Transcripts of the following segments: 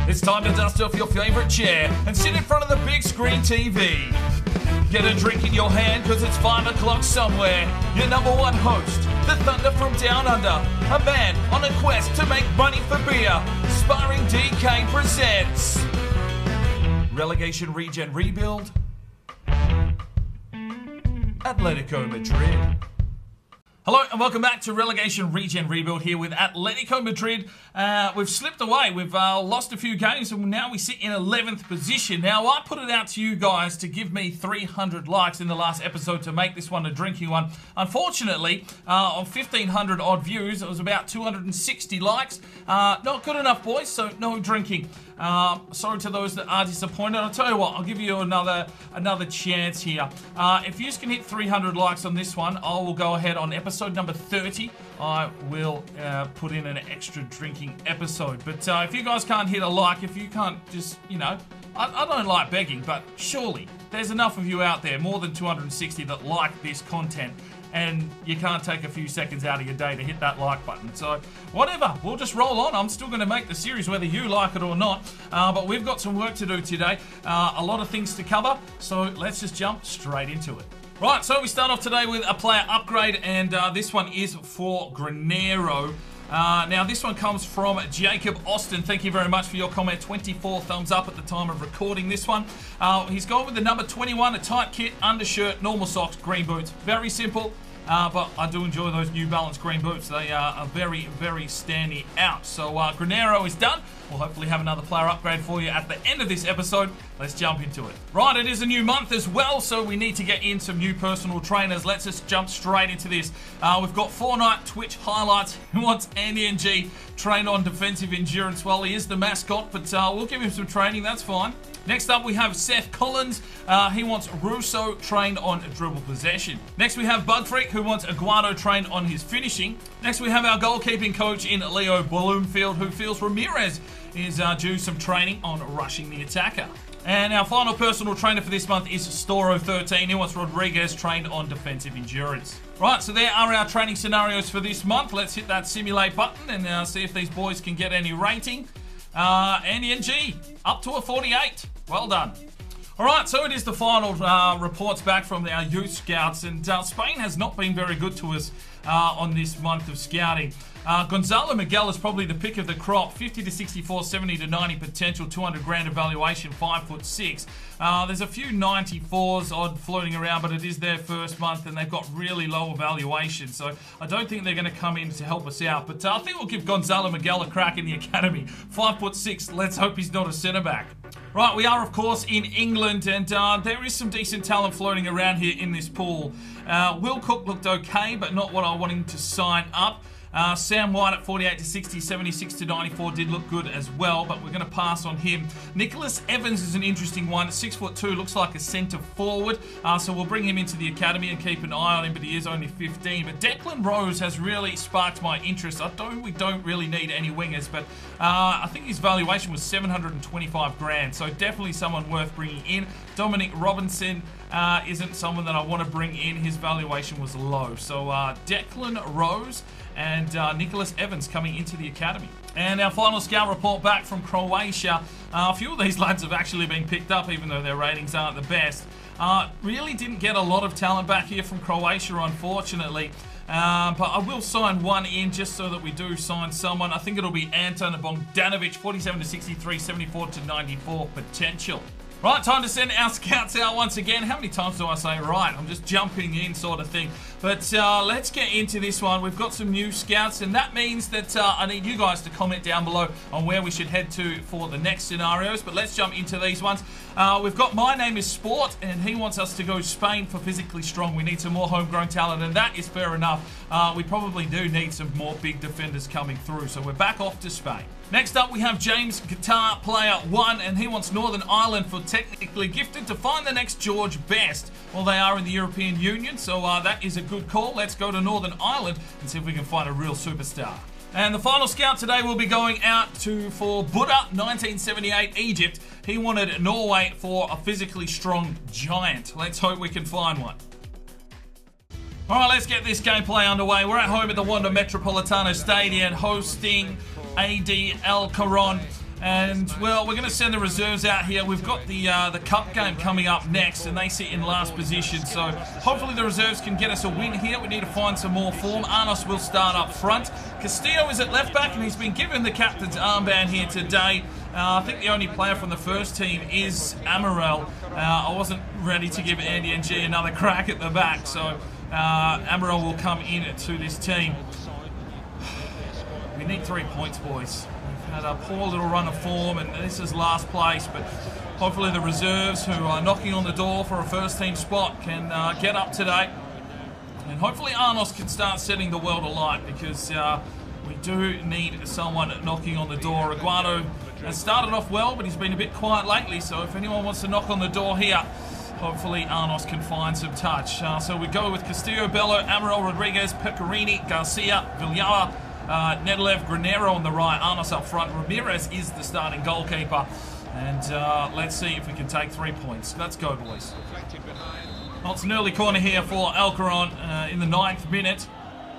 It's time to dust off your favourite chair and sit in front of the big screen TV. Get a drink in your hand because it's 5 o'clock somewhere. Your number one host, the Thunder from Down Under, a man on a quest to make money for beer. Sparring DK presents Relegation Regen Rebuild, Atletico Madrid. Hello and welcome back to Relegation Regen Rebuild here with Atletico Madrid. We've slipped away. We've lost a few games and now we sit in 11th position. Now I put it out to you guys to give me 300 likes in the last episode to make this one a drinking one. Unfortunately, on 1,500 odd views, it was about 260 likes. Not good enough, boys, so no drinking. Sorry to those that are disappointed. I'll tell you what, I'll give you another chance here. If you can hit 300 likes on this one, I will go ahead on episode number 30. I will put in an extra drinking episode. But if you guys can't hit a like, if you can't just, I don't like begging, but surely there's enough of you out there, more than 260, that like this content. And you can't take a few seconds out of your day to hit that like button. So whatever, we'll just roll on. I'm still going to make the series whether you like it or not. But we've got some work to do today. A lot of things to cover. So let's just jump straight into it. Right, so we start off today with a player upgrade. And this one is for Granero. Now this one comes from Jacob Austin. Thank you very much for your comment. 24 thumbs up at the time of recording this one. He's gone with the number 21, a tight kit, undershirt, normal socks, green boots. Very simple. But I do enjoy those New Balance green boots. They are very, very standing out. So Granero is done. We'll hopefully have another player upgrade for you at the end of this episode. Let's jump into it. Right, it is a new month as well, so we need to get in some new personal trainers. Let's just jump straight into this. We've got Fortnite Twitch highlights. Who wants Andy and G trained on defensive endurance? Well, he is the mascot, but we'll give him some training. That's fine. Next up, we have Seth Collins. He wants Russo trained on dribble possession. Next, we have Bug Freak, who wants Aguado trained on his finishing. Next, we have our goalkeeping coach in Leo Bloomfield, who feels Ramirez is due some training on rushing the attacker. And our final personal trainer for this month is Storo13. He wants Rodriguez trained on defensive endurance. Right, so there are our training scenarios for this month. Let's hit that simulate button and see if these boys can get any rating. Andy and G, up to a 48. Well done. All right, so it is the final reports back from our youth scouts, and Spain has not been very good to us on this month of scouting. Gonzalo Miguel is probably the pick of the crop. 50 to 64, 70 to 90 potential, 200 grand evaluation, 5'6". There's a few 94s odd floating around, but it is their first month and they've got really low evaluation. So I don't think they're going to come in to help us out. But I think we'll give Gonzalo Miguel a crack in the academy. 5'6". Let's hope he's not a centre back. Right, we are of course in England, and there is some decent talent floating around here in this pool. Will Cook looked okay, but not what I want him to sign up. Sam White at 48 to 60, 76 to 94 did look good as well, but we're going to pass on him. Nicholas Evans is an interesting one. 6'2", looks like a centre forward, so we'll bring him into the academy and keep an eye on him, but he is only 15. But Declan Rose has really sparked my interest. We don't really need any wingers, but I think his valuation was 725 grand, so definitely someone worth bringing in. Dominic Robinson isn't someone that I want to bring in. His valuation was low. So Declan Rose and Nicholas Evans coming into the academy. And our final scout report back from Croatia. A few of these lads have actually been picked up, even though their ratings aren't the best. Really didn't get a lot of talent back here from Croatia, unfortunately. But I will sign one in just so that we do sign someone. I think it'll be Anton Bogdanovic, 47 to 63, 74 to 94 potential. Right, time to send our scouts out once again. How many times do I say right? I'm just jumping in sort of thing. But let's get into this one. We've got some new scouts, and that means that I need you guys to comment down below on where we should head to for the next scenarios. But let's jump into these ones. We've got My Name is Sport, and he wants us to go Spain for physically strong. We need some more homegrown talent, and that is fair enough. We probably do need some more big defenders coming through, so we're back off to Spain. Next up, we have James Guitar Player 1, and he wants Northern Ireland for technically gifted to find the next George Best. Well, they are in the European Union, so that is a good call. Let's go to Northern Ireland and see if we can find a real superstar. And the final scout today will be going out for Buddha, 1978, Egypt. He wanted Norway for a physically strong giant. Let's hope we can find one. All right, let's get this gameplay underway. We're at home at the Wanda Metropolitano Stadium hosting AD El Caron. And, well, we're going to send the reserves out here. We've got the cup game coming up next, and they sit in last position. So hopefully the reserves can get us a win here. We need to find some more form. Arnos will start up front. Castillo is at left back, and he's been given the captain's armband here today. I think the only player from the first team is Amaral. I wasn't ready to give Andy and G another crack at the back, so Amaral will come in to this team. We need 3 points, boys. We've had a poor little run of form, and this is last place, but hopefully the reserves who are knocking on the door for a first team spot can get up today. And hopefully Arnos can start setting the world alight, because we do need someone knocking on the door. Aguado has started off well, but he's been a bit quiet lately, so if anyone wants to knock on the door here, hopefully Arnos can find some touch. So we go with Castillo, Bello, Amaral, Rodriguez, Pecorini, Garcia, Villara, Nedelev, Granero on the right, Arnos up front. Ramirez is the starting goalkeeper. And let's see if we can take 3 points. Let's go, boys. Well, it's an early corner here for Alcaron in the 9th minute.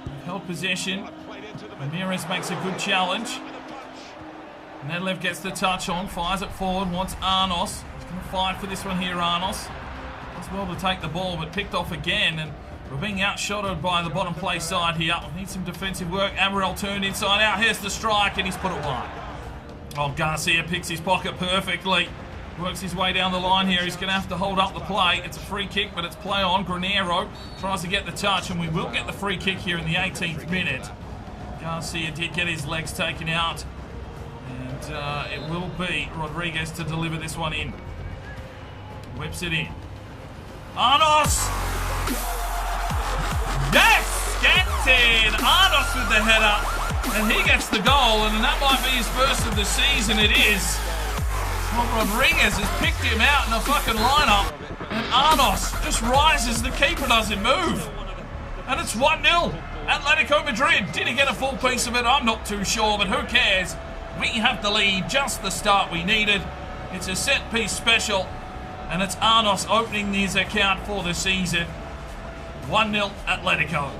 We've held possession. Ramirez makes a good challenge. Nedelev gets the touch on, fires it forward, wants Arnos. He's going to fight for this one here, Arnos. Does well to take the ball, but picked off again, and we're being outshotted by the bottom play side here. We need some defensive work. Amaral turned inside out. Here's the strike, and he's put it wide. Oh, Garcia picks his pocket perfectly. Works his way down the line here. He's going to have to hold up the play. It's a free kick, but it's play on. Granero tries to get the touch, and we will get the free kick here in the 18th minute. Garcia did get his legs taken out. And it will be Rodriguez to deliver this one in. Whips it in. Arnos! Yes! Gets in! Arnos with the header. And he gets the goal. And that might be his first of the season. It is. Well, Rodriguez has picked him out in the fucking lineup. And Arnos just rises. The keeper doesn't move. And it's 1-0. Atletico Madrid. Did he get a full piece of it? I'm not too sure, but who cares? We have the lead, just the start we needed. It's a set-piece special, and it's Arnos opening his account for the season. 1-0 Atletico.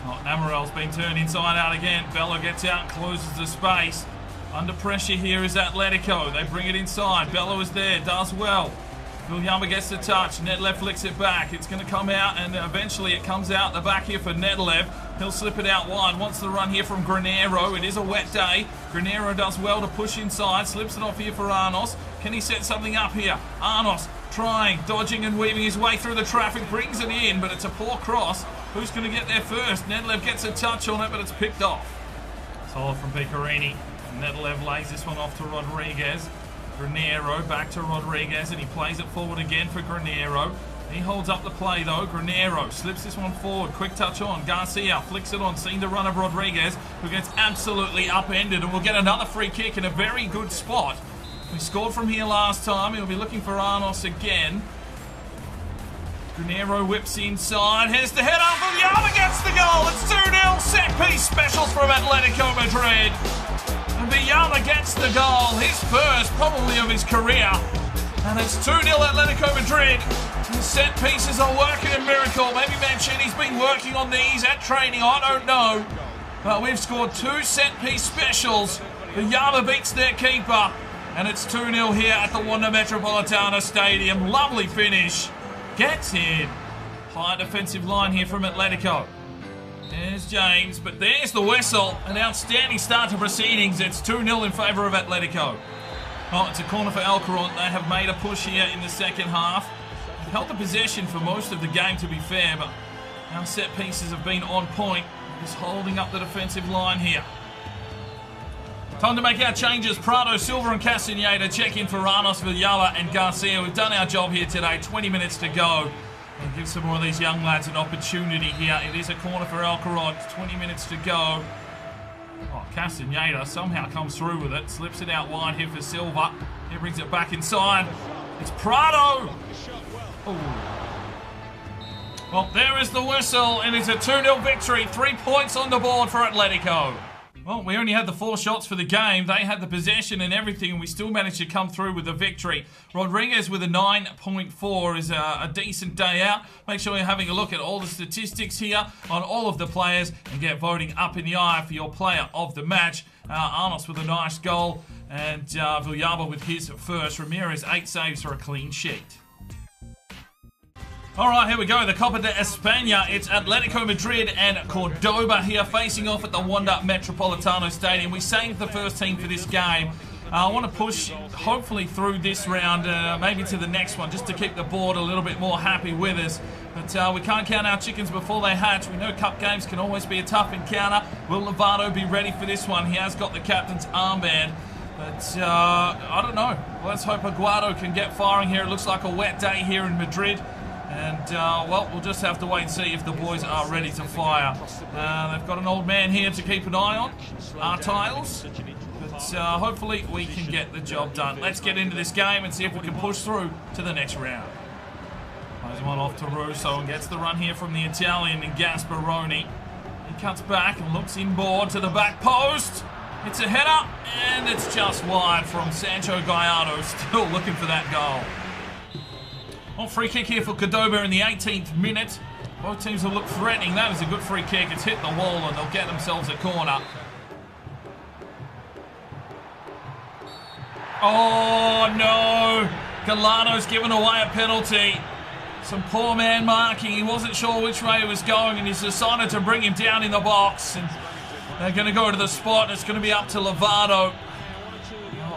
Oh, Amaral's been turned inside out again. Bello gets out and closes the space. Under pressure here is Atletico. They bring it inside. Bello is there, does well. Villarreal gets the touch. Nedelev flicks it back. It's going to come out, and eventually it comes out the back here for Nedelev. He'll slip it out wide. Wants the run here from Granero. It is a wet day. Granero does well to push inside. Slips it off here for Arnos. Can he set something up here? Arnos trying, dodging and weaving his way through the traffic. Brings it in, but it's a poor cross. Who's going to get there first? Nedelev gets a touch on it, but it's picked off. Solid from Pecorini. Nedelev lays this one off to Rodriguez. Granero back to Rodriguez, and he plays it forward again for Granero. He holds up the play though. Granero slips this one forward. Quick touch on. Garcia flicks it on. Seeing the run of Rodriguez, who gets absolutely upended, and we'll get another free kick in a very good spot. We scored from here last time. He'll be looking for Arnos again. Granero whips inside. Here's the header. Villarreal gets the goal. It's 2-0. Set piece specials from Atletico Madrid. And Villarreal gets the goal. His first, probably, of his career. And it's 2-0 Atletico Madrid. The set pieces are working a miracle. Maybe Mancini's been working on these at training. I don't know. But we've scored 2 set piece specials. Villarreal beats their keeper. And it's 2-0 here at the Wanda Metropolitano Stadium. Lovely finish. Gets in. High defensive line here from Atletico. There's James, but there's the whistle. An outstanding start to proceedings. It's 2-0 in favour of Atletico. Oh, it's a corner for Alcaron. They have made a push here in the second half. They've held the possession for most of the game, to be fair, but our set pieces have been on point. Just holding up the defensive line here. Time to make our changes. Prado, Silva and Castaneda check in for Arnos, Villarreal and Garcia. We've done our job here today. 20 minutes to go. And give some more of these young lads an opportunity here. It is a corner for Alcaron. 20 minutes to go. Oh, Castaneda somehow comes through with it. Slips it out wide here for Silva. He brings it back inside. It's Prado. Oh. Well, there is the whistle, and it's a 2-0 victory. 3 points on the board for Atletico. Well, we only had the 4 shots for the game. They had the possession and everything, and we still managed to come through with a victory. Rodriguez with a 9.4 is a decent day out. Make sure you're having a look at all the statistics here on all of the players and get voting up in the eye for your player of the match. Arnos with a nice goal, and Villalba with his first. Ramirez 8 saves for a clean sheet. All right, here we go. The Copa de España. It's Atletico Madrid and Cordoba here facing off at the Wanda Metropolitano Stadium. We saved the first team for this game. I want to push, hopefully, through this round, maybe to the next one, just to keep the board a little bit more happy with us. But we can't count our chickens before they hatch. We know cup games can always be a tough encounter. Will Lovato be ready for this one? He has got the captain's armband. But I don't know. Let's hope Aguado can get firing here. It looks like a wet day here in Madrid. And, well, we'll just have to wait and see if the boys are ready to fire. They've got an old man here to keep an eye on, our tiles. But hopefully we can get the job done. Let's get into this game and see if we can push through to the next round. Plays one off to Russo and gets the run here from the Italian in Gasparoni. He cuts back and looks inboard to the back post. It's a header, and it's just wide from Sancho Gallardo, still looking for that goal. Well, free kick here for Cordoba in the 18th minute. Both teams will look threatening. That is a good free kick. It's hit the wall and they'll get themselves a corner. Oh, no. Gallardo's given away a penalty. Some poor man marking. He wasn't sure which way he was going and he's decided to bring him down in the box. And they're going to go to the spot. It's going to be up to Lovato.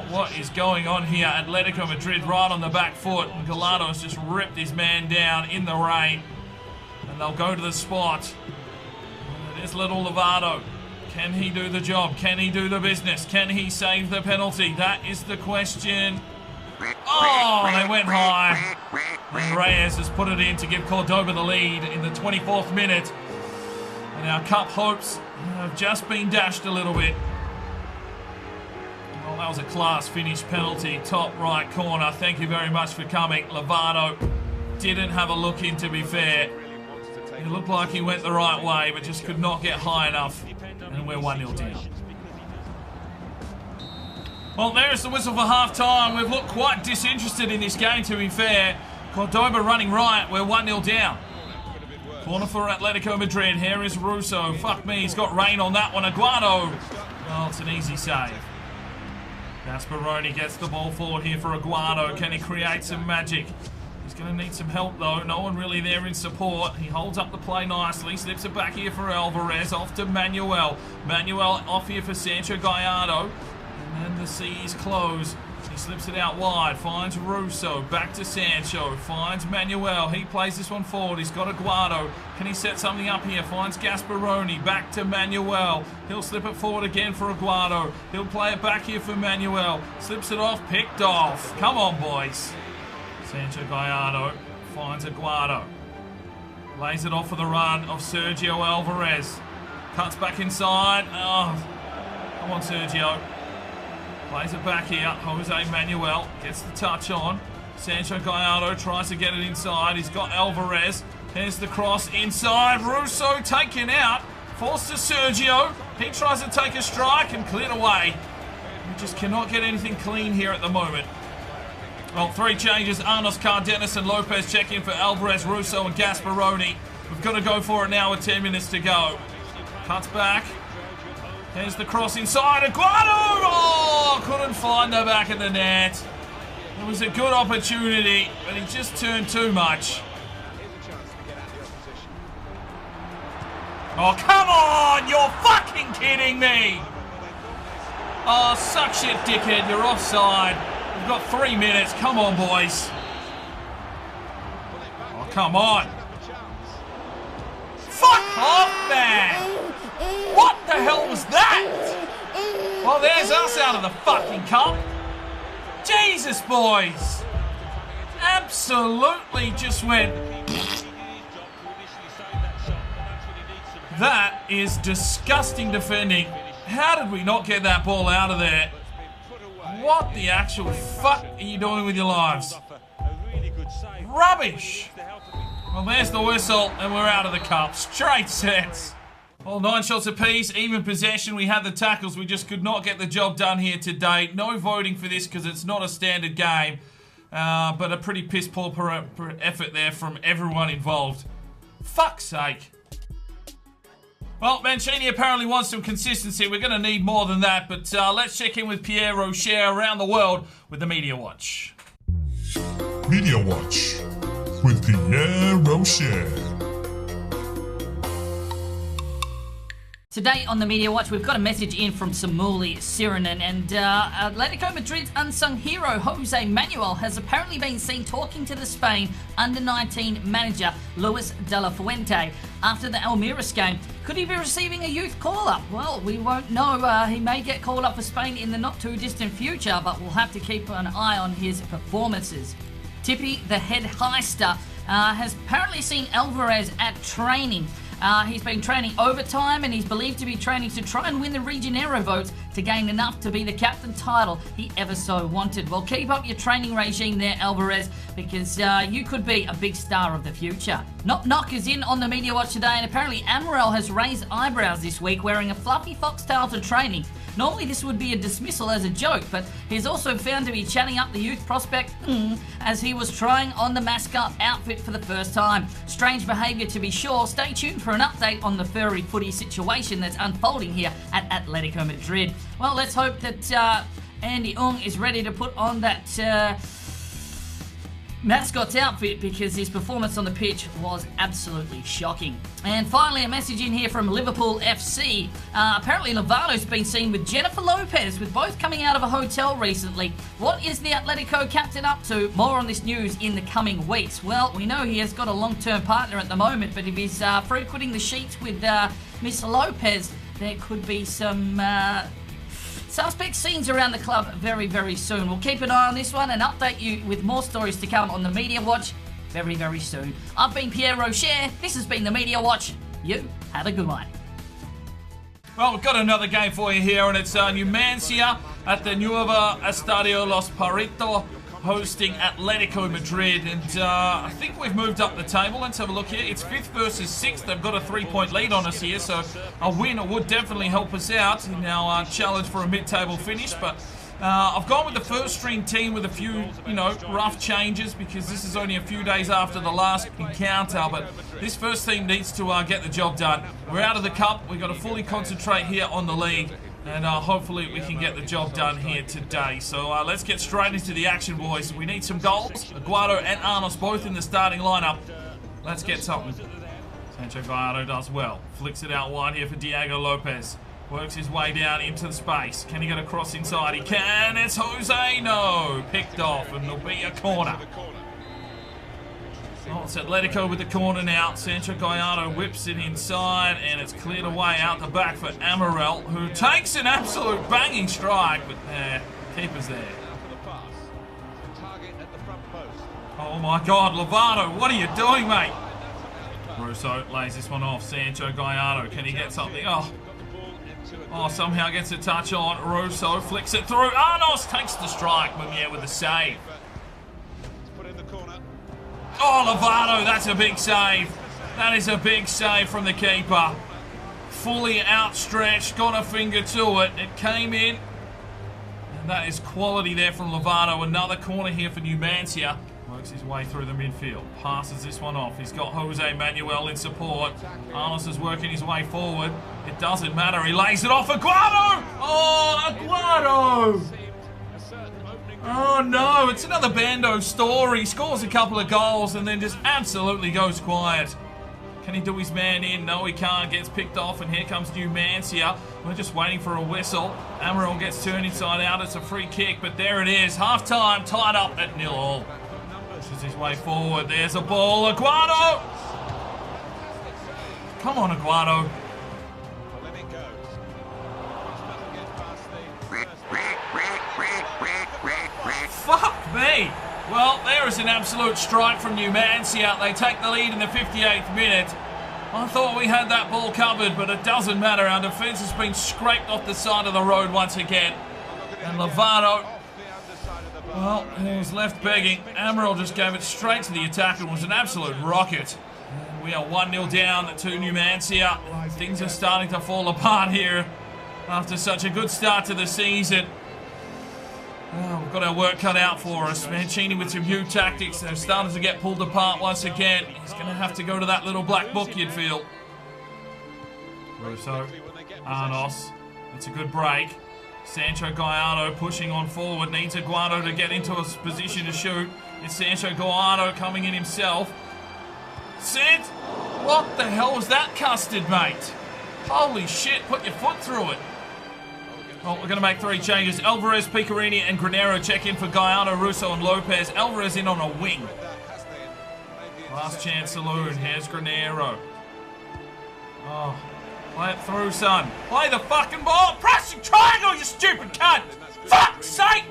What is going on here? Atletico Madrid right on the back foot. And Gallardo's just ripped his man down in the rain. And they'll go to the spot. And it is little Lovato. Can he do the job? Can he do the business? Can he save the penalty? That is the question. Oh, they went high. And Reyes has put it in to give Cordoba the lead in the 24th minute. And our cup hopes have just been dashed a little bit. That was a class finish penalty, top right corner. Thank you very much for coming. Lovato didn't have a look in, to be fair. It looked like he went the right way, but just could not get high enough. And we're 1-0 down. Well, there's the whistle for half-time. We've looked quite disinterested in this game, to be fair. Cordoba running right. We're 1-0 down. Corner for Atletico Madrid. Here is Russo. Fuck me, he's got rain on that one. Aguado. Well, it's an easy save. Gasparoni gets the ball forward here for Aguado. Can he create some magic? He's going to need some help, though. No one really there in support. He holds up the play nicely. Slips it back here for Alvarez. Off to Manuel. Manuel off here for Sancho Gallardo. And then the C's close. He slips it out wide. Finds Russo. Back to Sancho. Finds Manuel. He plays this one forward. He's got Aguado. Can he set something up here? Finds Gasparoni. Back to Manuel. He'll slip it forward again for Aguado. He'll play it back here for Manuel. Slips it off. Picked off. Come on, boys. Sancho Gallardo finds Aguado. Lays it off for the run of Sergio Alvarez. Cuts back inside. Oh, come on, Sergio. Plays it back here. Jose Manuel gets the touch on. Sancho Gallardo tries to get it inside. He's got Alvarez. Here's the cross inside. Russo taken out. Falls to Sergio. He tries to take a strike and cleared away. We just cannot get anything clean here at the moment. Well, 3 changes. Arnos, Cardenas and Lopez check in for Alvarez, Russo and Gasparoni. We've got to go for it now with 10 minutes to go. Cuts back. There's the cross inside. Aguado! Oh, couldn't find the back of the net. It was a good opportunity, but he just turned too much. Oh, come on! You're fucking kidding me! Oh, suck shit, dickhead. You're offside. We've got 3 minutes. Come on, boys. Oh, come on. Fuck off, man! What the hell was that? Well, there's us out of the fucking cup. Jesus, boys. Absolutely just went... That is disgusting defending. How did we not get that ball out of there? What the actual fuck are you doing with your lives? Rubbish. Well, there's the whistle, and we're out of the cup. Straight sets. Well, 9 shots apiece, even possession. We had the tackles. We just could not get the job done here today. No voting for this because it's not a standard game. But a pretty piss-poor effort there from everyone involved. Fuck's sake. Well, Mancini apparently wants some consistency. We're going to need more than that, but let's check in with Pierre Rocher around the world with the Media Watch. Media Watch with Pierre Rocher. Today on the Media Watch, we've got a message in from Samuli Sirinen, and Atletico Madrid's unsung hero, Jose Manuel, has apparently been seen talking to the Spain under-19 manager, Luis de la Fuente, after the Almiras game. Could he be receiving a youth call-up? Well, we won't know. He may get called up for Spain in the not-too-distant future, but we'll have to keep an eye on his performances. Tippy, the head heister, has apparently seen Alvarez at training. He's been training overtime, and he's believed to be training to try and win the Regenero votes to gain enough to be the captain title he ever so wanted. Well, keep up your training regime there, Alvarez, because you could be a big star of the future. Knock is in on the Media Watch today, and apparently Amaral has raised eyebrows this week wearing a fluffy foxtail to training. Normally this would be a dismissal as a joke, but he's also found to be chatting up the youth prospect as he was trying on the mascot outfit for the first time. Strange behaviour to be sure. Stay tuned for an update on the furry footy situation that's unfolding here at Atletico Madrid. Well, let's hope that Andy Ung is ready to put on that mascot's outfit, because his performance on the pitch was absolutely shocking. And finally, a message in here from Liverpool FC. Apparently Lovado's been seen with Jennifer Lopez, with both coming out of a hotel recently. What is the Atletico captain up to? More on this news in the coming weeks. Well, we know he has got a long-term partner at the moment, but if he's frequenting the sheets with Miss Lopez, there could be some suspect scenes around the club very, very soon. We'll keep an eye on this one and update you with more stories to come on the Media Watch very, very soon. I've been Pierre Rocher. This has been the Media Watch. You have a good one. Well, we've got another game for you here, and it's Numancia at the Nuevo Estadio Los Parritos, hosting Atletico Madrid, and I think we've moved up the table. Let's have a look here. It's 5th versus 6th. They've got a 3-point lead on us here, so a win would definitely help us out in our challenge for a mid-table finish. But I've gone with the first-string team with a few, rough changes, because this is only a few days after the last encounter. But this first team needs to get the job done. We're out of the cup. We've got to fully concentrate here on the league. And hopefully we can get the job done here today. So let's get straight into the action, boys. We need some goals. Aguado and Arnos both in the starting lineup. Let's get something. Sancho Gallardo does well. Flicks it out wide here for Diego Lopez. Works his way down into the space. Can he get across inside? He can. It's Jose. No. Picked off, and there'll be a corner. Oh, it's Atletico with the corner now. Sancho Gallardo whips it inside, and it's cleared away out the back for Amaral, who takes an absolute banging strike, but keeper's there. Oh my God, Lovato, what are you doing, mate? Russo lays this one off. Sancho Gallardo, can he get something? Oh, somehow gets a touch on. Russo flicks it through. Arnos takes the strike. Mumier with the save. Oh, Lovato, that's a big save. That is a big save from the keeper. Fully outstretched, got a finger to it. It came in. And that is quality there from Lovato. Another corner here for Numancia. Works his way through the midfield. Passes this one off. He's got Jose Manuel in support. Arnos is working his way forward. It doesn't matter. He lays it off. Aguado! Oh, Aguado! Oh no, it's another Bando story. Scores a couple of goals and then just absolutely goes quiet. Can he do his man in? No, he can't. Gets picked off, and here comes Numancia. We're just waiting for a whistle. Amaral gets turned inside out. It's a free kick, but there it is. Half time, tied up at 0-0. Pushes his way forward. There's a ball. Aguado! Come on, Aguado. Fuck me! Well, there is an absolute strike from Numancia. They take the lead in the 58th minute. I thought we had that ball covered, but it doesn't matter. Our defence has been scraped off the side of the road once again. And Lovato, well, he was left begging. Amaral just gave it straight to the attacker. It was an absolute rocket. And we are 1-0 down to Numancia. Things are starting to fall apart here after such a good start to the season. Oh, we've got our work cut out for us. Mancini with some new tactics. They're starting to get pulled apart once again. He's going to have to go to that little black book, you'd feel. Russo, Arnos. It's a good break. Sancho Gallardo pushing on forward. Needs Aguado to get into a position to shoot. It's Sancho Gallardo coming in himself. What the hell was that custard, mate? Holy shit, put your foot through it. Well, we're going to make 3 changes. Alvarez, Picarini, and Granero check in for Gallardo, Russo, and Lopez. Alvarez in on a wing. Last chance saloon. Here's Granero. Oh, play it through, son. Play the fucking ball. Press your triangle, you stupid cunt. Fuck's sake.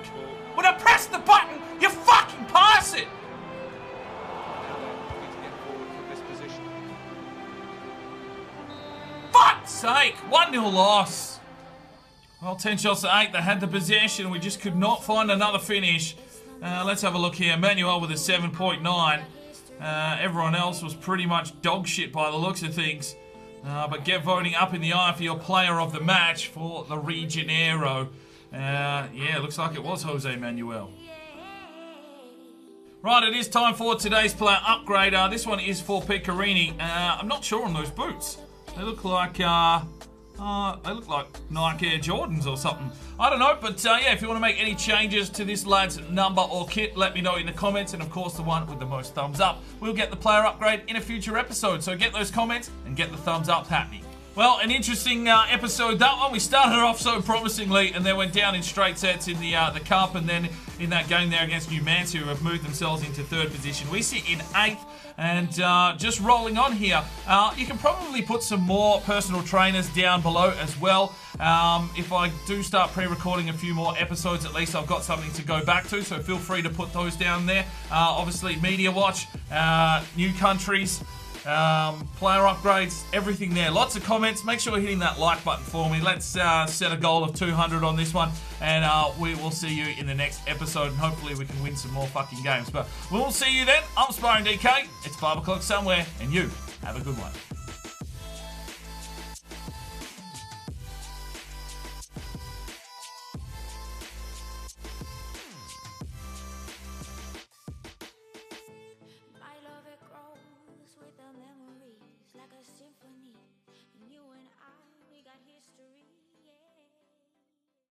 When I press the button, you fucking pass it. Fuck's sake. 1-0 loss. Well, 10 shots to 8. They had the possession. We just could not find another finish. Let's have a look here. Manuel with a 7.9. Everyone else was pretty much dog shit by the looks of things. But get voting up in the eye for your player of the match for the Regenero. Yeah, looks like it was Jose Manuel. Right, it is time for today's player upgrade. This one is for Picarini. I'm not sure on those boots. They look like Nike Air Jordans or something. I don't know, but yeah, if you want to make any changes to this lad's number or kit, let me know in the comments. And of course, the one with the most thumbs up will get the player upgrade in a future episode. So get those comments and get the thumbs up happening. Well, an interesting episode, that one. We started off so promisingly and then went down in straight sets in the Cup, and then in that game there against Numancia, who have moved themselves into 3rd position. We sit in 8th, and just rolling on here. You can probably put some more personal trainers down below as well. If I do start pre-recording a few more episodes, at least I've got something to go back to, so feel free to put those down there. Obviously, Media Watch, new countries, player upgrades, everything there. Lots of comments. Make sure you're hitting that like button for me. Let's set a goal of 200 on this one, and we will see you in the next episode, and hopefully we can win some more fucking games. But we'll see you then. I'm Sparring DK. It's 5 o'clock somewhere, and you have a good one.